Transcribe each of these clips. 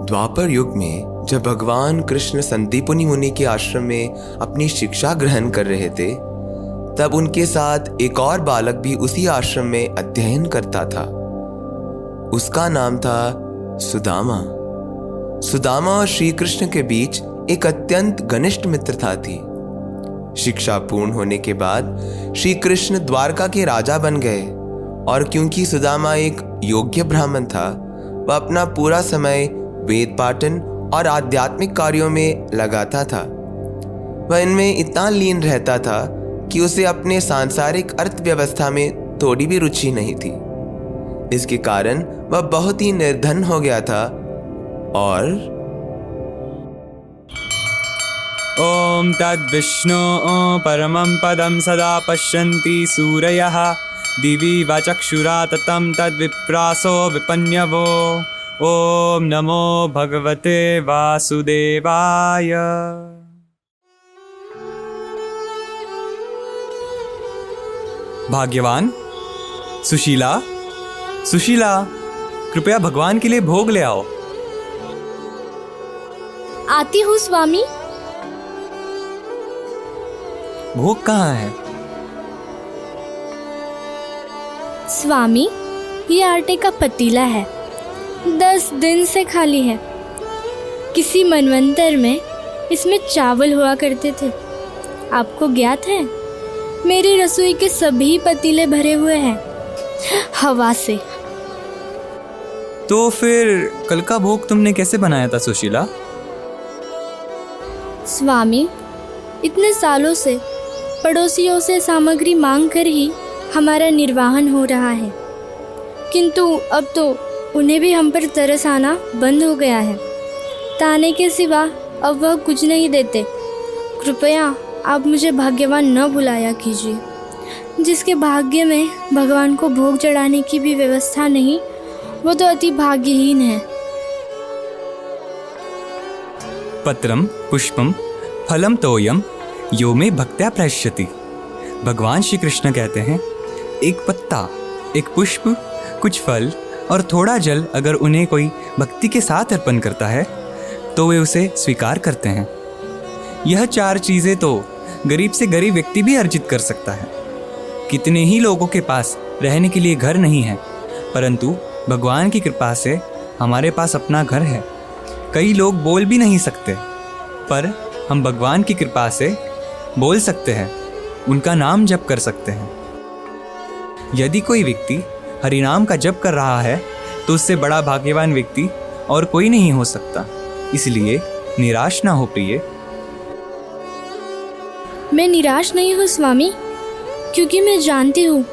द्वापर युग में जब भगवान कृष्ण संदीपनी मुनि के आश्रम में अपनी शिक्षा ग्रहण कर रहे थे, तब उनके साथ एक और बालक भी उसी आश्रम में अध्ययन करता था। उसका नाम था सुदामा। सुदामा और श्री कृष्ण के बीच एक अत्यंत घनिष्ठ मित्रता थी। शिक्षा पूर्ण होने के बाद श्री कृष्ण द्वारका के राजा बन गए, और क्योंकि सुदामा एक योग्य ब्राह्मण था, वह अपना पूरा समय वेद पाठन और आध्यात्मिक कार्यों में लगाता था। वह इनमें इतना लीन रहता था कि उसे अपने सांसारिक अर्थव्यवस्था में थोड़ी भी रुचि नहीं थी। इसके कारण वह बहुत ही निर्धन हो गया था और ओम तद्विष्णु परमं पदं सदा पश्यन्ति सूरयः दिवि वा चक्षुरा ततं तद्विप्रासो विपन्यवो। ओम नमो भगवते वासुदेवाय। भाग्यवान, सुशीला, सुशीला, कृपया भगवान के लिए भोग ले आओ। आती हूँ स्वामी। भोग कहाँ है? स्वामी, ये आटे का पतीला है, 10 दिन से खाली है। किसी मनवंतर में इसमें चावल हुआ करते थे। आपको ज्ञात है, मेरी रसोई के सभी पतीले भरे हुए हैं हवा से। तो फिर कल का भोग तुमने कैसे बनाया था सुशीला? स्वामी, इतने सालों से पड़ोसियों से सामग्री मांग कर ही हमारा निर्वाहन हो रहा है, किंतु अब तो उन्हें भी हम पर तरस आना बंद हो गया है। ताने के सिवा अब वह कुछ नहीं देते। कृपया आप मुझे भाग्यवान न भुलाया कीजिए। जिसके भाग्य में भगवान को भोग चढ़ाने की भी व्यवस्था नहीं, वो तो अति भाग्यहीन है। पत्रम पुष्पम फलम तोयम यो में भक्त्या प्रयश्यति। भगवान श्री कृष्ण कहते हैं, एक पत्ता, एक पुष्प, कुछ फल और थोड़ा जल अगर उन्हें कोई भक्ति के साथ अर्पण करता है तो वे उसे स्वीकार करते हैं। यह 4 चीज़ें तो गरीब से गरीब व्यक्ति भी अर्जित कर सकता है। कितने ही लोगों के पास रहने के लिए घर नहीं है, परंतु भगवान की कृपा से हमारे पास अपना घर है। कई लोग बोल भी नहीं सकते, पर हम भगवान की कृपा से बोल सकते हैं, उनका नाम जप कर सकते हैं। यदि कोई व्यक्ति हरिनाम का जप कर रहा है तो उससे बड़ा भाग्यवान व्यक्ति और कोई नहीं हो सकता। इसलिए निराश ना हो प्रिय। मैं निराश नहीं हूँ स्वामी, क्योंकि मैं जानती हूँ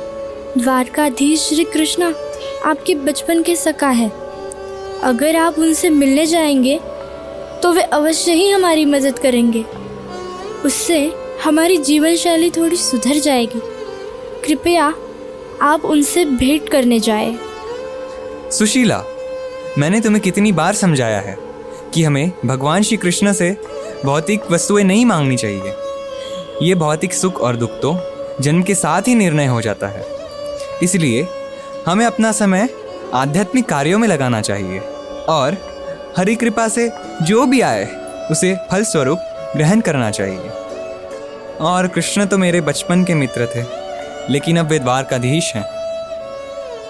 द्वारकाधीश श्री कृष्ण आपके बचपन के सखा है। अगर आप उनसे मिलने जाएंगे तो वे अवश्य ही हमारी मदद करेंगे। उससे हमारी जीवन शैली थोड़ी सुधर जाएगी। कृपया आप उनसे भेंट करने जाएं। सुशीला, मैंने तुम्हें कितनी बार समझाया है कि हमें भगवान श्री कृष्ण से भौतिक वस्तुएं नहीं मांगनी चाहिए। ये भौतिक सुख और दुख तो जन्म के साथ ही निर्णय हो जाता है। इसलिए हमें अपना समय आध्यात्मिक कार्यों में लगाना चाहिए और हरि कृपा से जो भी आए उसे फल स्वरूप ग्रहण करना चाहिए। और कृष्ण तो मेरे बचपन के मित्र थे, लेकिन अब वे द्वारकाधीश हैं।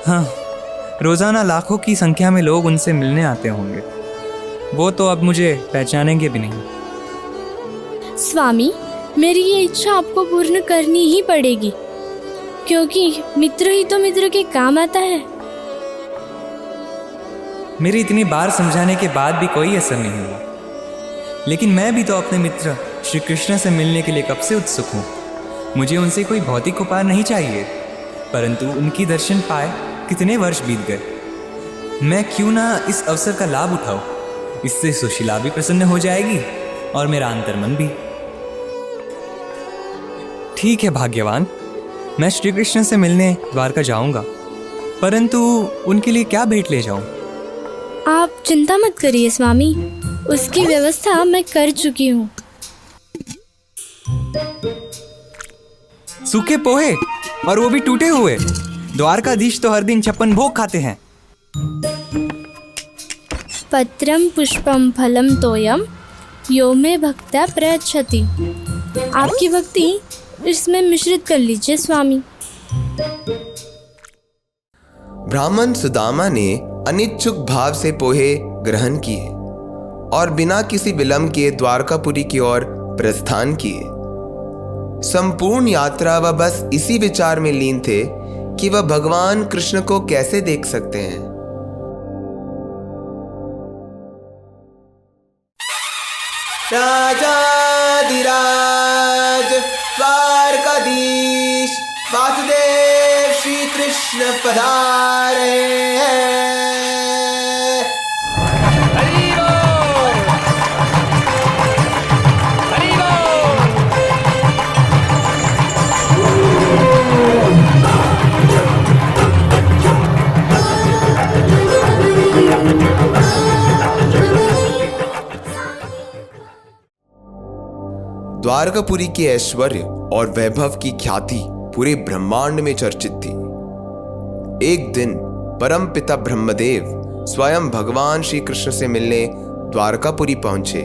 हाँ, रोज़ाना लाखों की संख्या में लोग उनसे मिलने आते होंगे। वो तो अब मुझे पहचानेंगे भी नहीं। स्वामी, मेरी ये इच्छा आपको पूर्ण करनी ही पड़ेगी, क्योंकि मित्र ही तो मित्र के काम आता है। मेरे इतनी बार समझाने के बाद भी कोई असर नहीं हुआ, लेकिन मैं भी तो अपने मित्र श्री कृष्ण से मिलने के लिए कब से उत्सुक हूँ। मुझे उनसे कोई भौतिक उपहार नहीं चाहिए, परंतु उनकी दर्शन पाए कितने वर्ष बीत गए। मैं क्यों ना इस अवसर का लाभ उठाऊं। इससे सुशीला भी प्रसन्न हो जाएगी और मेरा अंतर्मन भी। ठीक है भाग्यवान, मैं श्री कृष्ण से मिलने द्वारका जाऊंगा, परंतु उनके लिए क्या भेंट ले जाऊं? आप चिंता मत करिए स्वामी, उसकी व्यवस्था मैं कर चुकी हूँ। सूखे पोहे, और वो भी टूटे हुए। द्वारकाधीश तो हर दिन 56 भोग खाते हैं। पत्रम पुष्पम फलम तोयम यो में भक्त्या प्रयच्छति। आपकी भक्ति इसमें मिश्रित कर लीजिए स्वामी। ब्राह्मण सुदामा ने अनिच्छुक भाव से पोहे ग्रहण किए और बिना किसी विलंब के द्वारकापुरी की ओर प्रस्थान किए। संपूर्ण यात्रा वह बस इसी विचार में लीन थे कि वह भगवान कृष्ण को कैसे देख सकते हैं। राजाधिराज द्वारकाधीश वासुदेव श्री कृष्ण पधारे हैं। द्वारकापुरी के ऐश्वर्य और वैभव की ख्याति पूरे ब्रह्मांड में चर्चित थी। एक दिन परम पिता ब्रह्मदेव स्वयं भगवान श्री कृष्ण से मिलने द्वारकापुरी पहुंचे।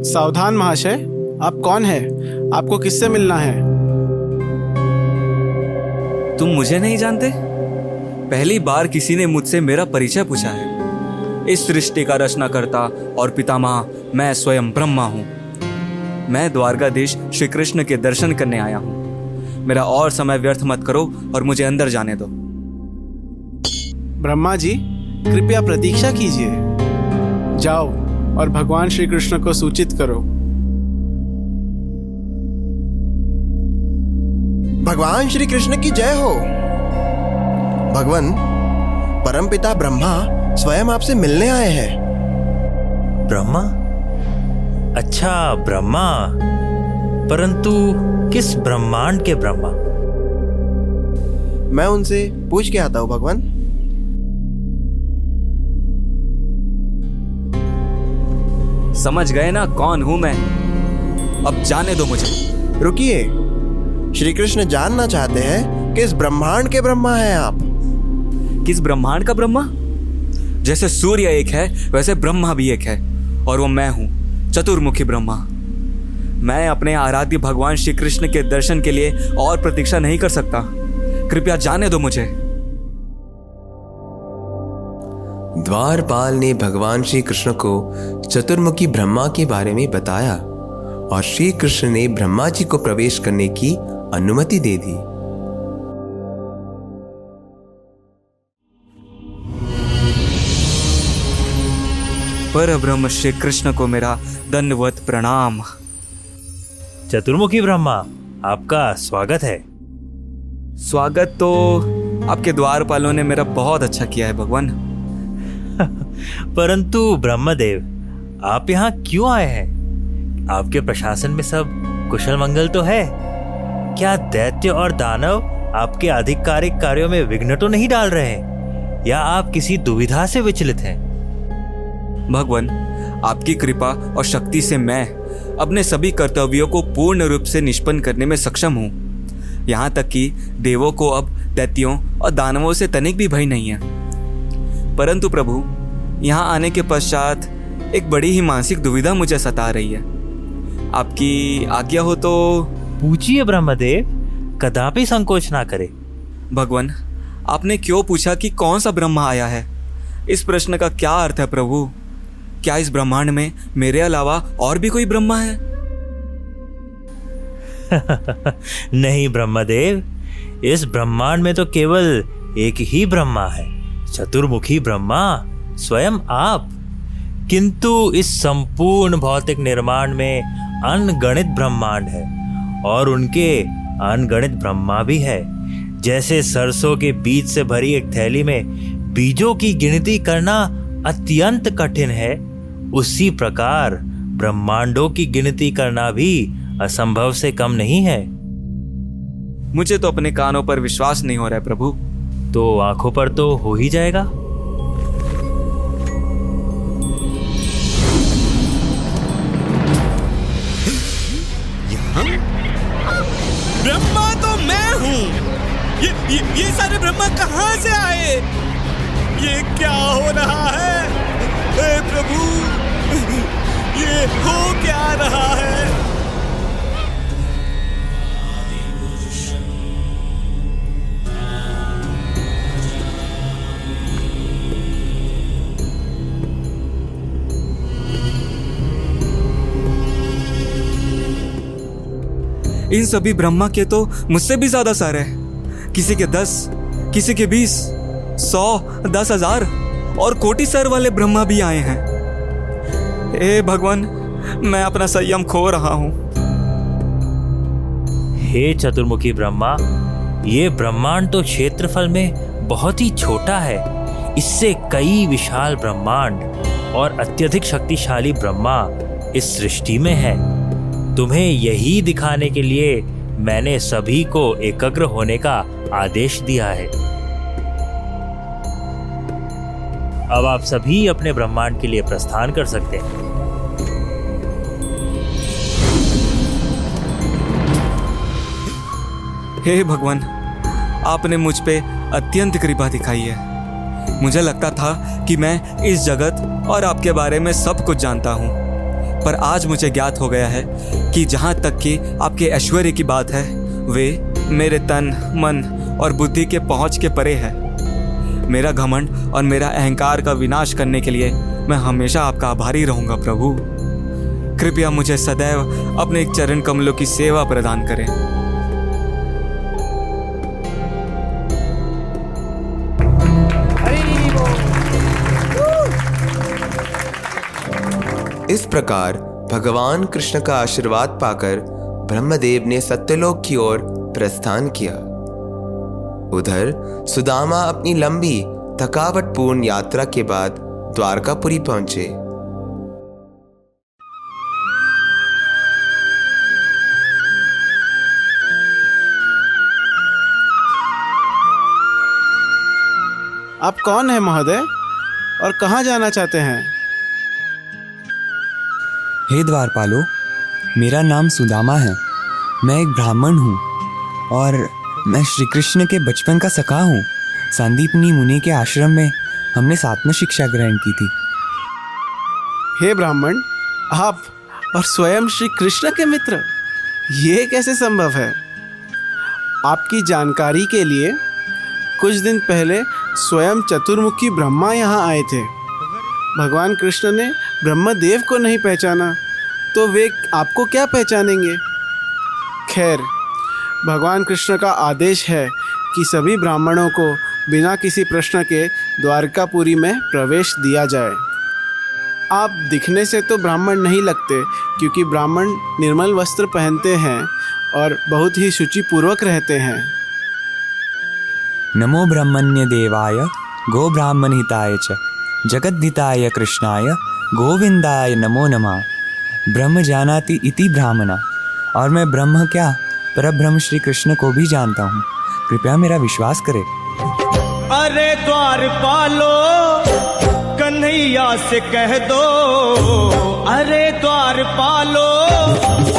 सावधान महाशय, आप कौन हैं? आपको किससे मिलना है? तुम मुझे नहीं जानते? पहली बार किसी ने मुझसे मेरा परिचय पूछा है। इस सृष्टि का रचनाकर्ता और पितामह मैं स्वयं ब्रह्मा हूँ। मैं द्वारकाधीश श्री कृष्ण के दर्शन करने आया हूँ। मेरा और समय व्यर्थ मत करो और मुझे अंदर जाने दो। ब्रह्मा जी, कृपया प्रतीक्षा कीजिए। जाओ और भगवान श्री कृष्ण को सूचित करो। भगवान श्री कृष्ण की जय हो। भगवान, परमपिता ब्रह्मा स्वयं आपसे मिलने आए हैं। ब्रह्मा? अच्छा, ब्रह्मा। परंतु किस ब्रह्मांड के ब्रह्मा? मैं उनसे पूछ के आता हूँ भगवान। समझ गए ना कौन हूं मैं? अब जाने दो मुझे। रुकिए, श्री कृष्ण जानना चाहते हैं किस ब्रह्मांड के ब्रह्मा हैं आप? किस ब्रह्मांड का ब्रह्मा? जैसे सूर्य एक है वैसे ब्रह्मा भी एक है, और वो मैं हूं, चतुर्मुखी ब्रह्मा। मैं अपने आराध्य भगवान श्री कृष्ण के दर्शन के लिए और प्रतीक्षा नहीं कर सकता। कृपया जाने दो मुझे। द्वारपाल ने भगवान श्री कृष्ण को चतुर्मुखी ब्रह्मा के बारे में बताया और श्री कृष्ण ने ब्रह्मा जी को प्रवेश करने की अनुमति दे दी। परब्रह्म श्री कृष्ण को मेरा दंडवत प्रणाम। चतुर्मुखी ब्रह्मा, आपका स्वागत है। स्वागत तो आपके द्वारपालों ने मेरा बहुत अच्छा किया है भगवान। परंतु ब्रह्मदेव, आप यहाँ क्यों आए हैं? आपके प्रशासन में सब कुशल मंगल तो है? क्या दैत्य और दानव आपके आधिकारिक कार्यों में विघ्न तो नहीं डाल रहे हैं? या आप किसी दुविधा से विचलित हैं? भगवान, आपकी कृपा और शक्ति से मैं अपने सभी कर्तव्यों को पूर्ण रूप से निष्पन्न करने में सक्षम हूँ। यहाँ तक कि देवों को अब दैत्यों और दानवों से तनिक भी भय नहीं है। परंतु प्रभु, यहाँ आने के पश्चात एक बड़ी ही मानसिक दुविधा मुझे सता रही है। आपकी आज्ञा हो तो। पूछिए ब्रह्मदेव, कदापि संकोच ना करे। भगवान, आपने क्यों पूछा कि कौन सा ब्रह्मा आया है? इस प्रश्न का क्या अर्थ है प्रभु? क्या इस ब्रह्मांड में मेरे अलावा और भी कोई ब्रह्मा है? नहीं ब्रह्मदेव, इस ब्रह्मांड में तो केवल एक ही ब्रह्मा है, चतुर्मुखी ब्रह्मा, स्वयं आप। किंतु इस संपूर्ण भौतिक निर्माण में अनगणित ब्रह्मांड है और उनके अनगणित ब्रह्मा भी है। जैसे सरसों के बीज से भरी एक थैली में बीजों की गिनती करना अत्यंत कठिन है, उसी प्रकार ब्रह्मांडों की गिनती करना भी असंभव से कम नहीं है। मुझे तो अपने कानों पर विश्वास नहीं हो रहा है प्रभु। तो आंखों पर तो हो ही जाएगा। ब्रह्मा तो मैं हूँ। ये सारे ब्रह्मा कहाँ से आए? ये क्या हो रहा है? हे प्रभु, ये हो क्या रहा है? इन सभी ब्रह्मा के तो मुझसे भी ज्यादा सर है। किसी के 10, किसी के 20, 100, 10,000 और कोटि सर वाले ब्रह्मा भी आए हैं। हे भगवान, मैं अपना संयम खो रहा हूं। हे चतुर्मुखी ब्रह्मा, ये ब्रह्मांड तो क्षेत्रफल में बहुत ही छोटा है। इससे कई विशाल ब्रह्मांड और अत्यधिक शक्तिशाली ब्रह्मा इस सृष्टि में है। तुम्हें यही दिखाने के लिए मैंने सभी को एकाग्र होने का आदेश दिया है। अब आप सभी अपने ब्रह्मांड के लिए प्रस्थान कर सकते हैं। हे भगवान, आपने मुझ पे अत्यंत कृपा दिखाई है। मुझे लगता था कि मैं इस जगत और आपके बारे में सब कुछ जानता हूँ, पर आज मुझे ज्ञात हो गया है कि जहाँ तक कि आपके ऐश्वर्य की बात है, वे मेरे तन, मन और बुद्धि के पहुँच के परे है। मेरा घमंड और मेरा अहंकार का विनाश करने के लिए मैं हमेशा आपका आभारी रहूँगा प्रभु। कृपया मुझे सदैव अपने चरण कमलों की सेवा प्रदान करें। इस प्रकार भगवान कृष्ण का आशीर्वाद पाकर ब्रह्मदेव ने सत्यलोक की ओर प्रस्थान किया। उधर सुदामा अपनी लंबी थकावटपूर्ण यात्रा के बाद द्वारकापुरी पहुंचे। आप कौन हैं महोदय, और कहाँ जाना चाहते हैं? हे द्वारपालो, मेरा नाम सुदामा है। मैं एक ब्राह्मण हूँ और मैं श्री कृष्ण के बचपन का सखा हूँ। संदीपनी मुनि के आश्रम में हमने साथ में शिक्षा ग्रहण की थी। हे ब्राह्मण, आप और स्वयं श्री कृष्ण के मित्र, ये कैसे संभव है? आपकी जानकारी के लिए कुछ दिन पहले स्वयं चतुर्मुखी ब्रह्मा यहाँ आए थे। भगवान कृष्ण ने ब्रह्मदेव को नहीं पहचाना तो वे आपको क्या पहचानेंगे? खैर, भगवान कृष्ण का आदेश है कि सभी ब्राह्मणों को बिना किसी प्रश्न के द्वारकापुरी में प्रवेश दिया जाए। आप दिखने से तो ब्राह्मण नहीं लगते, क्योंकि ब्राह्मण निर्मल वस्त्र पहनते हैं और बहुत ही शुचिपूर्वक रहते हैं। नमो ब्रह्मण्य देवाय गो ब्राह्मण हिताय च जगद्धिताय कृष्णाय गोविंदाय नमो नमः। ब्रह्म जानाति इति ब्राह्मणा, और मैं ब्रह्म क्या परब्रह्म श्री कृष्ण को भी जानता हूँ। कृपया मेरा विश्वास करें। अरे द्वारपालो, कन्हैया से कह दो। अरे द्वारपालो,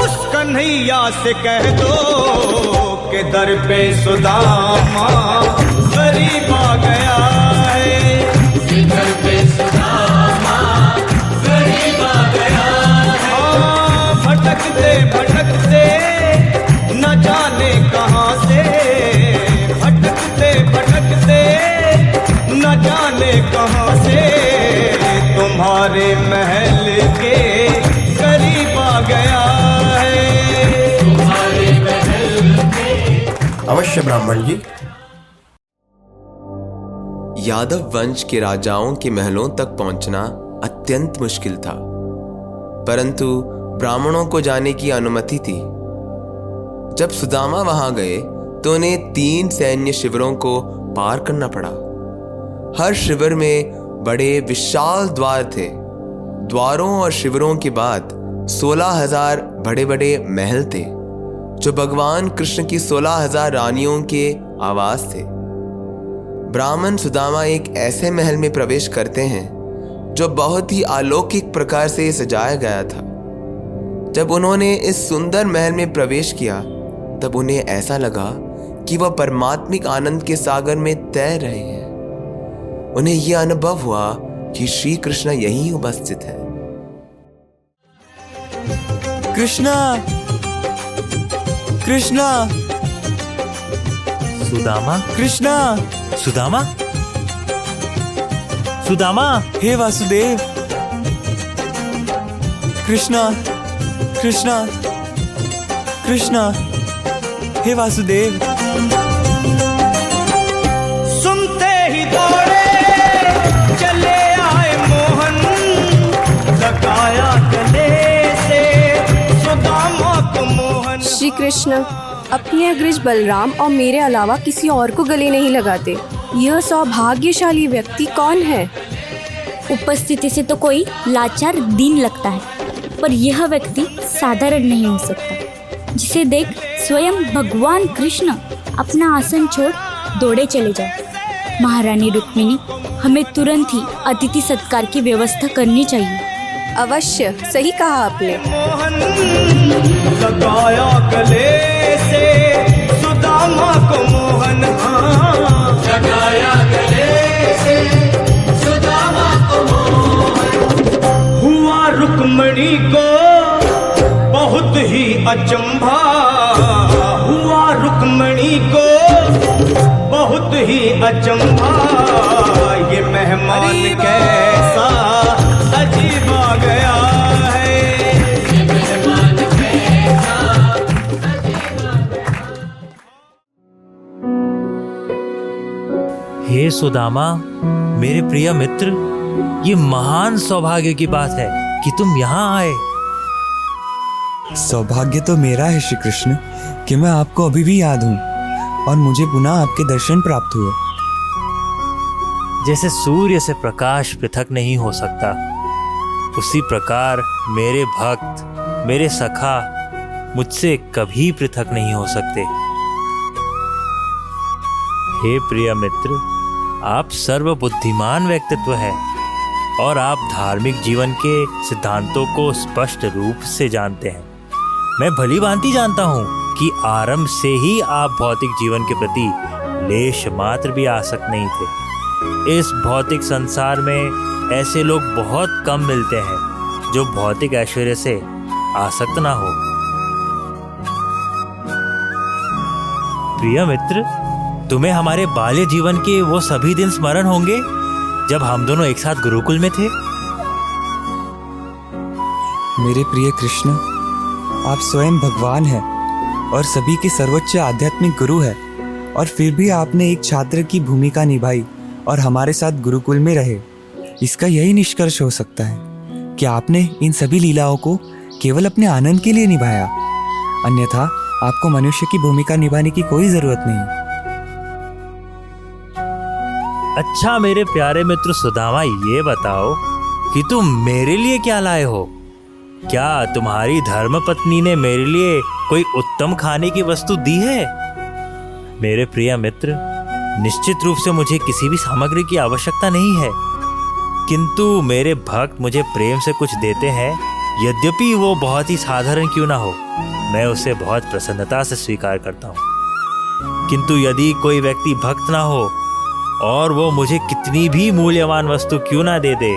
उस कन्हैया से कह दो के दर पे सुदामा गरीब आ गया है। दर पे सुदामा गरीब आ गया है। भटकते भटकते न जाने कहाँ से, भटकते भटकते न जाने कहाँ से तुम्हारे महल के करीब आ गया है। तुम्हारे महल के। अवश्य ब्राह्मण जी। यादव वंश के राजाओं के महलों तक पहुंचना अत्यंत मुश्किल था, परंतु ब्राह्मणों को जाने की अनुमति थी। जब सुदामा वहां गए तो उन्हें 3 सैन्य शिविरों को पार करना पड़ा। हर शिविर में बड़े विशाल द्वार थे। द्वारों और शिविरों के बाद 16,000 बड़े बड़े महल थे, जो भगवान कृष्ण की 16,000 रानियों के आवास थे। ब्राह्मण सुदामा एक ऐसे महल में प्रवेश करते हैं जो बहुत ही अलौकिक प्रकार से सजाया गया था। जब उन्होंने इस सुंदर महल में प्रवेश किया तब उन्हें ऐसा लगा कि वह परमात्मिक आनंद के सागर में तैर रहे हैं। उन्हें यह अनुभव हुआ कि श्री कृष्ण यहीं उपस्थित है। कृष्णा, कृष्णा, सुदामा, कृष्णा, सुदामा, सुदामा, हे वासुदेव। कृष्णा, कृष्णा, कृष्णा, हे वासुदेव। सुनते ही दौड़े चले आए मोहन, लगाया गले से सुदामा को मोहन। श्री कृष्ण अपने अग्रज बलराम और मेरे अलावा किसी और को गले नहीं लगाते। यह सौभाग्यशाली व्यक्ति कौन है? उपस्थिति से तो कोई लाचार दीन लगता है, पर यह व्यक्ति साधारण नहीं हो सकता, जिसे देख स्वयं भगवान कृष्ण अपना आसन छोड़ दौड़े चले जाए। महारानी रुक्मिणी, हमें तुरंत ही अतिथि सत्कार की व्यवस्था करनी चाहिए। अवश्य, सही कहा आपने। मोहन लगाया गले से सुदामा को मोहन, लगाया गले से सुदामा को मोहन। हुआ रुक्मिणी को बहुत ही अचंभा, हुआ रुक्मिणी को बहुत ही अचंभा, ये मेहमान कैसा अजीब आ गया है, ये मेहमान कैसा अजीब आ गया। हे सुदामा, मेरे प्रिय मित्र, ये महान सौभाग्य की बात है कि तुम यहाँ आए। सौभाग्य तो मेरा है श्री कृष्ण कि मैं आपको अभी भी याद हूँ और मुझे पुनः आपके दर्शन प्राप्त हुए। जैसे सूर्य से प्रकाश पृथक नहीं हो सकता, उसी प्रकार मेरे भक्त, मेरे सखा मुझसे कभी पृथक नहीं हो सकते। हे प्रिय मित्र, आप सर्वबुद्धिमान व्यक्तित्व है और आप धार्मिक जीवन के सिद्धांतों को स्पष्ट रूप से जानते हैं। मैं भली भांति जानता हूँ कि आरंभ से ही आप भौतिक जीवन के प्रति लेश मात्र भी आसक्त नहीं थे। इस भौतिक संसार में ऐसे लोग बहुत कम मिलते हैं जो भौतिक ऐश्वर्य से आसक्त ना हो। प्रिय मित्र, तुम्हें हमारे बाल्य जीवन के वो सभी दिन स्मरण होंगे जब हम दोनों एक साथ गुरुकुल में थे। मेरे प्रिय कृष्ण, आप स्वयं भगवान हैं और सभी के सर्वोच्च आध्यात्मिक गुरु हैं, और फिर भी आपने एक छात्र की भूमिका निभाई और हमारे साथ गुरुकुल में रहे। इसका यही निष्कर्ष हो सकता है कि आपने इन सभी लीलाओं को केवल अपने आनंद के लिए निभाया, अन्यथा आपको मनुष्य की भूमिका निभाने की कोई जरूरत नहीं। अच्छा मेरे प्यारे मित्र सुदामा, ये बताओ कि तुम मेरे लिए क्या लाए हो? क्या तुम्हारी धर्मपत्नी ने मेरे लिए कोई उत्तम खाने की वस्तु दी है? मेरे प्रिय मित्र, निश्चित रूप से मुझे किसी भी सामग्री की आवश्यकता नहीं है, किंतु मेरे भक्त मुझे प्रेम से कुछ देते हैं, यद्यपि वो बहुत ही साधारण क्यों ना हो, मैं उसे बहुत प्रसन्नता से स्वीकार करता हूँ। किंतु यदि कोई व्यक्ति भक्त ना हो और वो मुझे कितनी भी मूल्यवान वस्तु क्यों ना दे दे,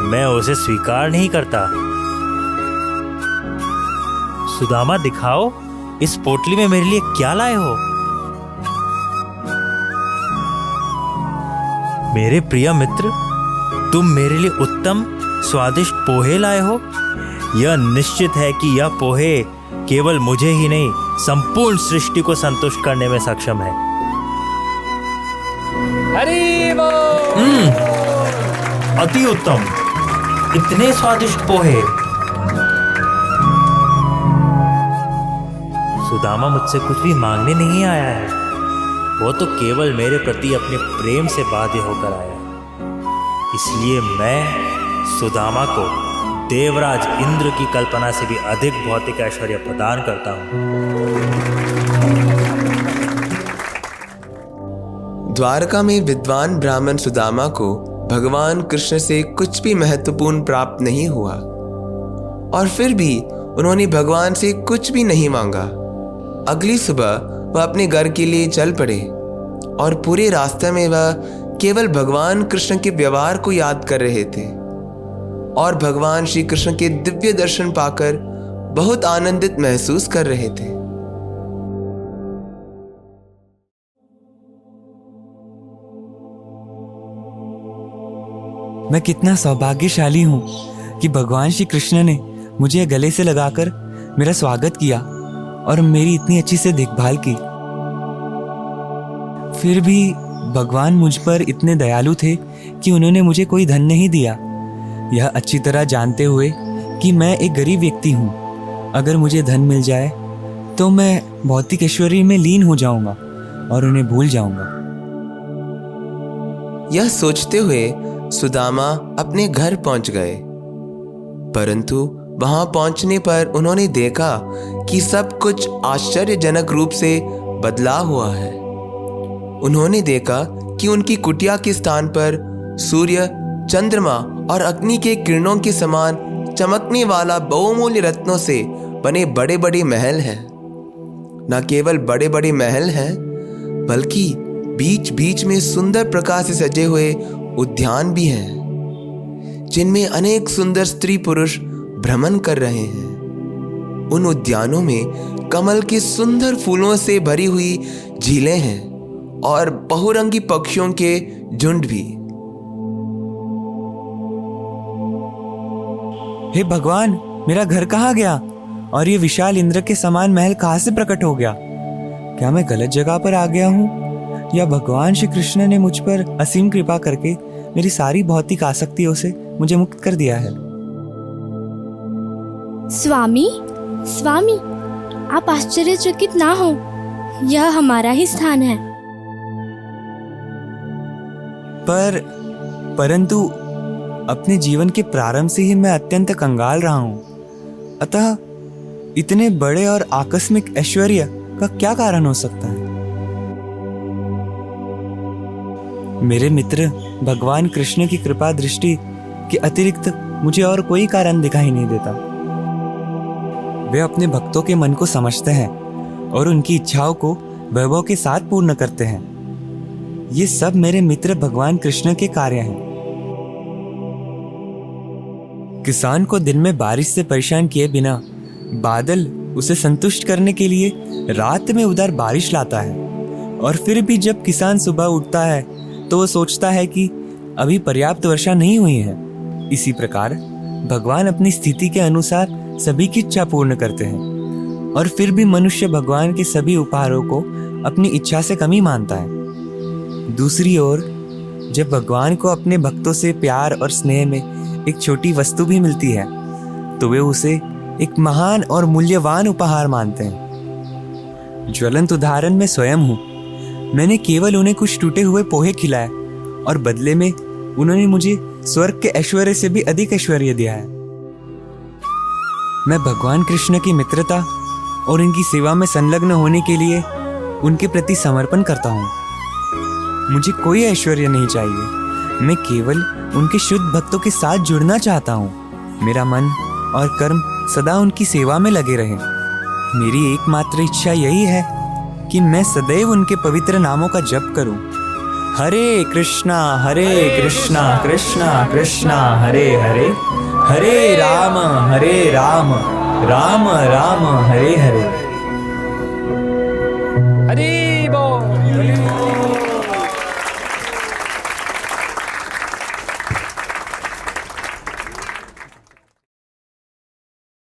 मैं उसे स्वीकार नहीं करता। सुदामा, दिखाओ इस पोटली में मेरे लिए क्या लाए हो? मेरे प्रिय मित्र, तुम मेरे लिए उत्तम स्वादिष्ट पोहे लाए हो। यह निश्चित है कि यह पोहे केवल मुझे ही नहीं, संपूर्ण सृष्टि को संतुष्ट करने में सक्षम है। अति उत्तम, इतने स्वादिष्ट पोहे। सुदामा मुझसे कुछ भी मांगने नहीं आया है, वो तो केवल मेरे प्रति अपने प्रेम से बाध्य होकर आया है। इसलिए मैं सुदामा को देवराज इंद्र की कल्पना से भी अधिक भौतिक ऐश्वर्य प्रदान करता हूँ। द्वारका में विद्वान ब्राह्मण सुदामा को भगवान कृष्ण से कुछ भी महत्वपूर्ण प्राप्त नहीं हुआ और फिर भी उन्होंने भगवान से कुछ भी नहीं मांगा। अगली सुबह वह अपने घर के लिए चल पड़े और पूरे रास्ते में वह केवल भगवान कृष्ण के व्यवहार को याद कर रहे थे और भगवान श्री कृष्ण के दिव्य दर्शन पाकर बहुत आनंदित महसूस कर रहे थे। मैं कितना सौभाग्यशाली हूँ कि भगवान श्री कृष्ण ने मुझे गले से लगाकर मेरा स्वागत किया और मेरी इतनी अच्छी से देखभाल की। फिर भी भगवान मुझ पर इतने दयालु थे कि उन्होंने मुझे कोई धन नहीं दिया, यह अच्छी तरह जानते हुए कि मैं एक गरीब व्यक्ति हूँ। अगर मुझे धन मिल जाए तो मैं भौतिक ऐश्वर्य में लीन हो जाऊंगा और उन्हें भूल जाऊंगा। यह सोचते हुए सुदामा अपने घर पहुंच गए, परंतु वहां पहुंचने पर उन्होंने देखा कि सब कुछ आश्चर्यजनक रूप से बदला हुआ है। उन्होंने देखा कि उनकी कुटिया के स्थान पर सूर्य, चंद्रमा और अग्नि के किरणों के समान चमकने वाला बहुमूल्य रत्नों से बने बड़े बड़े महल हैं। न केवल बड़े बड़े महल हैं, बल्कि बीच बीच में सुंदर प्रकाश से सजे हुए उद्यान भी हैं, जिनमें अनेक सुंदर स्त्री पुरुष भ्रमण कर रहे हैं। उन उद्यानों में कमल के सुंदर फूलों से भरी हुई झीलें हैं और बहुरंगी पक्षियों के झुंड भी। हे भगवान, मेरा घर कहाँ गया और ये विशाल इंद्र के समान महल कहाँ से प्रकट हो गया? क्या मैं गलत जगह पर आ गया हूँ या भगवान श्री कृष्ण ने मुझ पर असीम कृपा करके मेरी सारी भौतिक आसक्तियों से मुझे मुक्त कर दिया है? स्वामी, स्वामी, आप आश्चर्यचकित ना हो, यह हमारा ही स्थान है। परंतु अपने जीवन के प्रारंभ से ही मैं अत्यंत कंगाल रहा हूँ, अतः इतने बड़े और आकस्मिक ऐश्वर्य का क्या कारण हो सकता है? मेरे मित्र भगवान कृष्ण की कृपा दृष्टि के अतिरिक्त मुझे और कोई कारण दिखाई नहीं देता। वे अपने भक्तों के मन को समझते हैं और उनकी इच्छाओं को वैभव के साथ पूर्ण करते हैं। ये सब मेरे मित्र भगवान कृष्ण के कार्य हैं। किसान को दिन में बारिश से परेशान किए बिना बादल उसे संतुष्ट करने के लिए रात में उदार बारिश लाता है, और फिर भी जब किसान सुबह उठता है तो वो सोचता है कि अभी पर्याप्त वर्षा नहीं हुई है। इसी प्रकार भगवान अपनी स्थिति के अनुसार सभी की इच्छा पूर्ण करते हैं, और फिर भी मनुष्य भगवान के सभी उपहारों को अपनी इच्छा से कम ही मानता है। दूसरी ओर जब भगवान को अपने भक्तों से प्यार और स्नेह में एक छोटी वस्तु भी मिलती है तो वे उसे एक महान और मूल्यवान उपहार मानते हैं। ज्वलंत उदाहरण मैं स्वयं हूँ। मैंने केवल उन्हें कुछ टूटे हुए पोहे खिलाए और बदले में उन्होंने मुझे स्वर्ग के ऐश्वर्य से भी अधिक ऐश्वर्य दिया है। मैं भगवान कृष्ण की मित्रता और इनकी सेवा में संलग्न होने के लिए उनके प्रति समर्पण करता हूँ। मुझे कोई ऐश्वर्य नहीं चाहिए, मैं केवल उनके शुद्ध भक्तों के साथ जुड़ना चाहता हूँ। मेरा मन और कर्म सदा उनकी सेवा में लगे रहे। मेरी एकमात्र इच्छा यही है कि मैं सदैव उनके पवित्र नामों का जप करूं। हरे कृष्णा कृष्णा कृष्णा हरे हरे, हरे राम राम राम हरे हरे। हरे